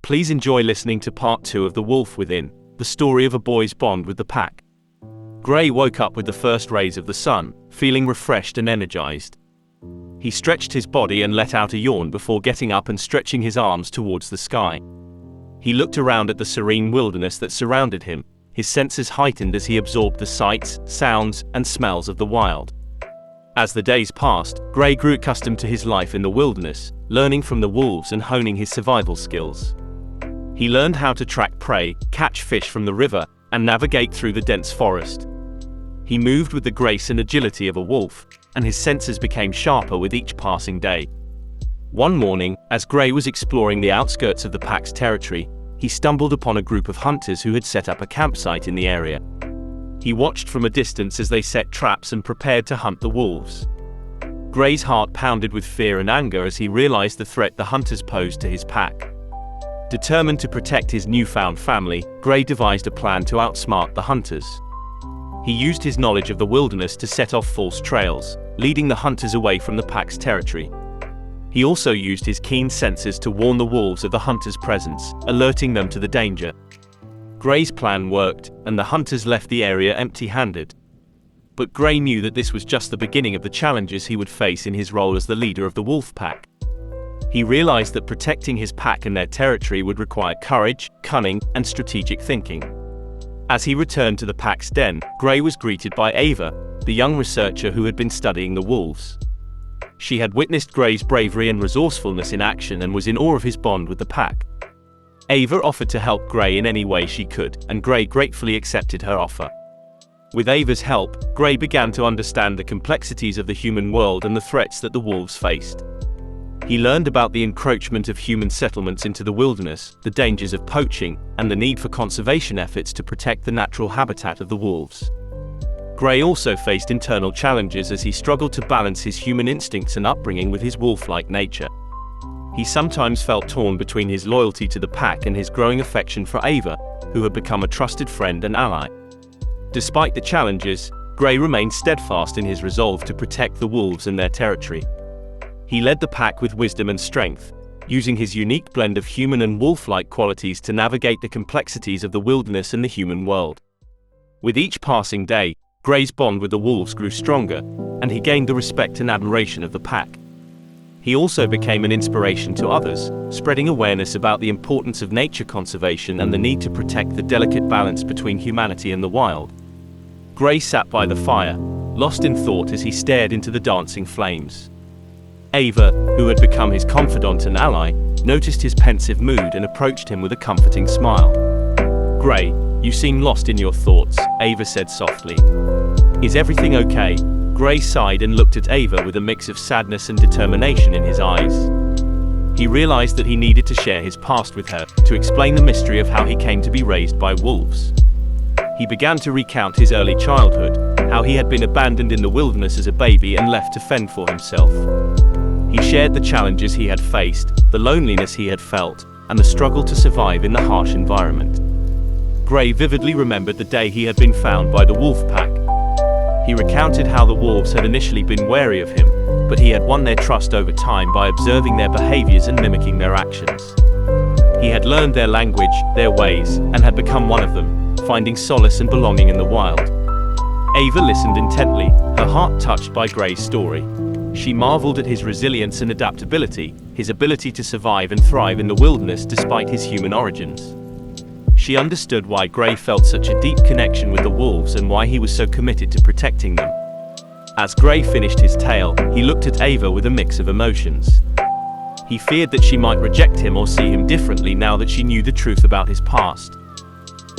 Please enjoy listening to part 2 of The Wolf Within, the story of a boy's bond with the pack. Gray woke up with the first rays of the sun, feeling refreshed and energized. He stretched his body and let out a yawn before getting up and stretching his arms towards the sky. He looked around at the serene wilderness that surrounded him, his senses heightened as he absorbed the sights, sounds, and smells of the wild. As the days passed, Gray grew accustomed to his life in the wilderness, learning from the wolves and honing his survival skills. He learned how to track prey, catch fish from the river, and navigate through the dense forest. He moved with the grace and agility of a wolf, and his senses became sharper with each passing day. One morning, as Gray was exploring the outskirts of the pack's territory, he stumbled upon a group of hunters who had set up a campsite in the area. He watched from a distance as they set traps and prepared to hunt the wolves. Gray's heart pounded with fear and anger as he realized the threat the hunters posed to his pack. Determined to protect his newfound family, Gray devised a plan to outsmart the hunters. He used his knowledge of the wilderness to set off false trails, leading the hunters away from the pack's territory. He also used his keen senses to warn the wolves of the hunters' presence, alerting them to the danger. Gray's plan worked, and the hunters left the area empty-handed. But Gray knew that this was just the beginning of the challenges he would face in his role as the leader of the wolf pack. He realized that protecting his pack and their territory would require courage, cunning, and strategic thinking. As he returned to the pack's den, Gray was greeted by Ava, the young researcher who had been studying the wolves. She had witnessed Gray's bravery and resourcefulness in action and was in awe of his bond with the pack. Ava offered to help Gray in any way she could, and Gray gratefully accepted her offer. With Ava's help, Gray began to understand the complexities of the human world and the threats that the wolves faced. He learned about the encroachment of human settlements into the wilderness, the dangers of poaching, and the need for conservation efforts to protect the natural habitat of the wolves. Gray also faced internal challenges as he struggled to balance his human instincts and upbringing with his wolf-like nature. He sometimes felt torn between his loyalty to the pack and his growing affection for Ava, who had become a trusted friend and ally. Despite the challenges, Gray remained steadfast in his resolve to protect the wolves and their territory. He led the pack with wisdom and strength, using his unique blend of human and wolf-like qualities to navigate the complexities of the wilderness and the human world. With each passing day, Gray's bond with the wolves grew stronger, and he gained the respect and admiration of the pack. He also became an inspiration to others, spreading awareness about the importance of nature conservation and the need to protect the delicate balance between humanity and the wild. Gray sat by the fire, lost in thought as he stared into the dancing flames. Ava, who had become his confidant and ally, noticed his pensive mood and approached him with a comforting smile. "Gray, you seem lost in your thoughts," Ava said softly. "Is everything okay?" Gray sighed and looked at Ava with a mix of sadness and determination in his eyes. He realized that he needed to share his past with her, to explain the mystery of how he came to be raised by wolves. He began to recount his early childhood, how he had been abandoned in the wilderness as a baby and left to fend for himself. He shared the challenges he had faced, the loneliness he had felt, and the struggle to survive in the harsh environment. Gray vividly remembered the day he had been found by the wolf pack. He recounted how the wolves had initially been wary of him, but he had won their trust over time by observing their behaviors and mimicking their actions. He had learned their language, their ways, and had become one of them, finding solace and belonging in the wild. Ava listened intently, her heart touched by Gray's story. She marveled at his resilience and adaptability, his ability to survive and thrive in the wilderness despite his human origins. She understood why Gray felt such a deep connection with the wolves and why he was so committed to protecting them. As Gray finished his tale, he looked at Ava with a mix of emotions. He feared that she might reject him or see him differently now that she knew the truth about his past.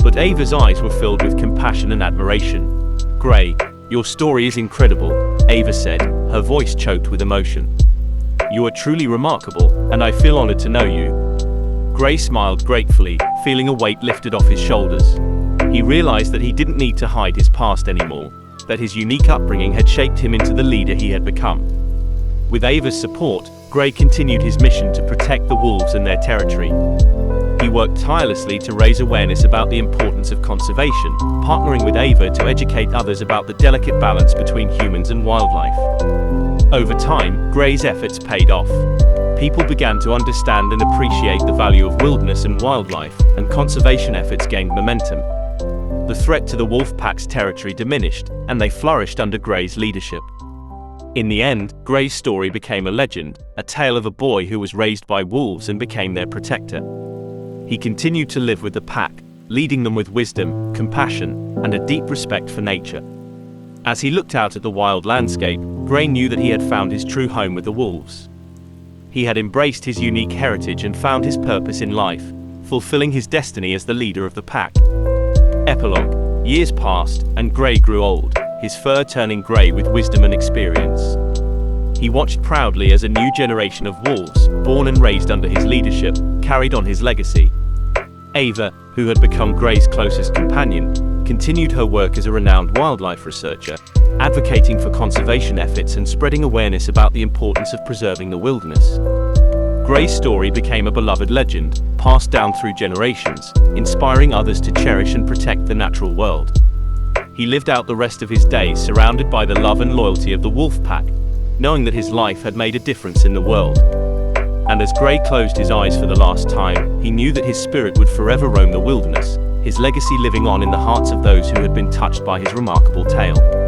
But Ava's eyes were filled with compassion and admiration. "Gray, your story is incredible," Ava said, her voice choked with emotion. "You are truly remarkable, and I feel honored to know you." Gray smiled gratefully, feeling a weight lifted off his shoulders. He realized that he didn't need to hide his past anymore, that his unique upbringing had shaped him into the leader he had become. With Ava's support, Gray continued his mission to protect the wolves and their territory. He worked tirelessly to raise awareness about the importance of conservation, partnering with Ava to educate others about the delicate balance between humans and wildlife. Over time, Gray's efforts paid off. People began to understand and appreciate the value of wilderness and wildlife, and conservation efforts gained momentum. The threat to the wolf pack's territory diminished, and they flourished under Gray's leadership. In the end, Gray's story became a legend, a tale of a boy who was raised by wolves and became their protector. He continued to live with the pack, leading them with wisdom, compassion, and a deep respect for nature. As he looked out at the wild landscape, Gray knew that he had found his true home with the wolves. He had embraced his unique heritage and found his purpose in life, fulfilling his destiny as the leader of the pack. Epilogue. Years passed, and Gray grew old, his fur turning gray with wisdom and experience. He watched proudly as a new generation of wolves, born and raised under his leadership, carried on his legacy. Ava, who had become Gray's closest companion, continued her work as a renowned wildlife researcher, advocating for conservation efforts and spreading awareness about the importance of preserving the wilderness. Gray's story became a beloved legend, passed down through generations, inspiring others to cherish and protect the natural world. He lived out the rest of his days surrounded by the love and loyalty of the wolf pack, knowing that his life had made a difference in the world. And as Gray closed his eyes for the last time, he knew that his spirit would forever roam the wilderness, his legacy living on in the hearts of those who had been touched by his remarkable tale.